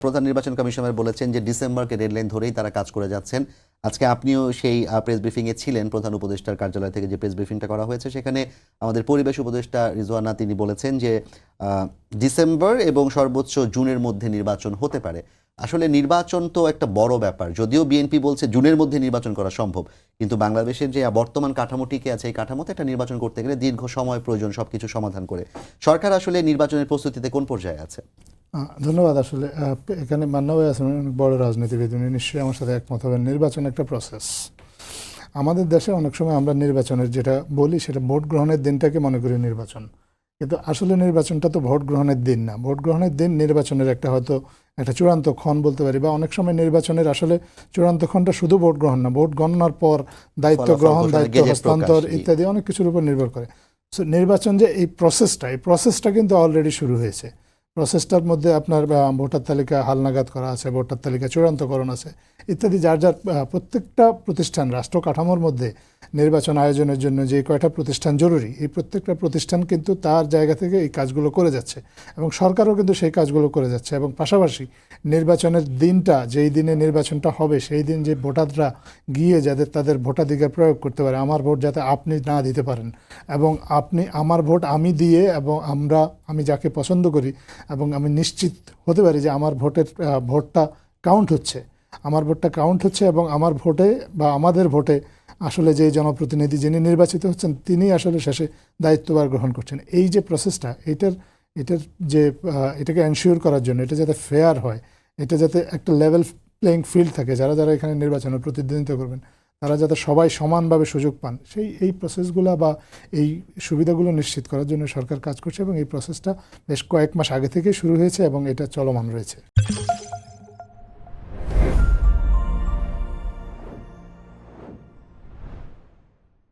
প্রধান নির্বাচন কমিশনার বলেছেন যে ডিসেম্বরকে ডেডলাইন ধরেই তারা কাজ করে যাচ্ছেন। আজকে আপনিও সেই প্রেস ব্রিফিংয়ে ছিলেন, প্রধান উপদেষ্টার কার্যালয় থেকে যে প্রেস ব্রিফিংটা করা হয়েছে সেখানে আমাদের পরিবেশ উপদেষ্টা রিজওয়ানা তিনি বলেছেন যে ডিসেম্বর এবং সর্বোচ্চ জুনের মধ্যে নির্বাচন হতে পারে। আসলে নির্বাচন তো একটা বড় ব্যাপার, যদিও বিএনপি বলছে জুনের মধ্যে নির্বাচন করা সম্ভব, কিন্তু বাংলাদেশের যে বর্তমান কাঠামো টিকে আছে এই কাঠামোতে একটা নির্বাচন করতে গেলে দীর্ঘ সময় প্রয়োজন সবকিছু সমাধান করে। সরকার আসলে নির্বাচনের প্রস্তুতিতে কোন পর্যায়ে আছে? ধন্যবাদ। আসলে এখানে মান্না ভাই আছেন অনেক বড় রাজনীতিবিদ, উনি নিশ্চয়ই আমার সাথে একমত হবেন। নির্বাচন একটা প্রসেস। আমাদের দেশে অনেক সময় আমরা নির্বাচনের যেটা বলি সেটা ভোট গ্রহণের দিনটাকে মনে করি নির্বাচন, কিন্তু আসলে নির্বাচনটা তো ভোট গ্রহণের দিন না। ভোট গ্রহণের দিন নির্বাচনের একটা হয়তো একটা চূড়ান্ত ক্ষণ বলতে পারি, বা অনেক সময় নির্বাচনের আসলে চূড়ান্ত ক্ষণটা শুধু ভোট গ্রহণ না, ভোট গণনার পর দায়িত্ব গ্রহণ, দায়িত্ব হস্তান্তর ইত্যাদি অনেক কিছুর উপর নির্ভর করে। সো নির্বাচন যে এই প্রসেসটা কিন্তু অলরেডি শুরু হয়েছে। প্রসেসটার মধ্যে আপনার ভোটার তালিকা হালনাগাদ করা আছে, ভোটার তালিকা চূড়ান্তকরণ আছে ইত্যাদি। যার প্রত্যেকটা প্রতিষ্ঠান রাষ্ট্র কাঠামোর মধ্যে নির্বাচন আয়োজনের জন্য যে কয়টা প্রতিষ্ঠান জরুরি, এই প্রত্যেকটা প্রতিষ্ঠান কিন্তু তার জায়গা থেকে এই কাজগুলো করে যাচ্ছে, এবং সরকারও কিন্তু সেই কাজগুলো করে যাচ্ছে। এবং পাশাপাশি নির্বাচনের দিনটা, যেই দিনে নির্বাচনটা হবে সেই দিন যে ভোটাররা গিয়ে যাদের তাদের ভোটাধিকার প্রয়োগ করতে পারে, আমার ভোট যাতে আপনি না দিতে পারেন, এবং আপনি আমার ভোট আমি দিয়ে এবং আমি যাকে পছন্দ করি এবং আমি নিশ্চিত হতে পারি যে আমার ভোটটা কাউন্ট হচ্ছে, এবং আমার ভোটে বা আমাদের ভোটে আসলে যে জনপ্রতিনিধি যিনি নির্বাচিত হচ্ছেন তিনি আসলে শেষে দায়িত্বভার গ্রহণ করছেন। এই যে প্রসেসটা, এটাকে এনশিওর করার জন্য, এটা যাতে ফেয়ার হয়, এটা যাতে একটা লেভেল প্লেইং ফিল্ড থাকে, যারা এখানে নির্বাচনের প্রতিদ্বন্দ্বিতা করবেন তারা যাতে সবাই সমানভাবে সুযোগ পান, এই প্রসেসগুলো বা এই সুবিধাগুলো নিশ্চিত করার জন্য সরকার কাজ করছে, এবং এই প্রসেসটা বেশ কয়েক মাস আগে থেকে শুরু হয়েছে এবং এটা চলমান রয়েছে।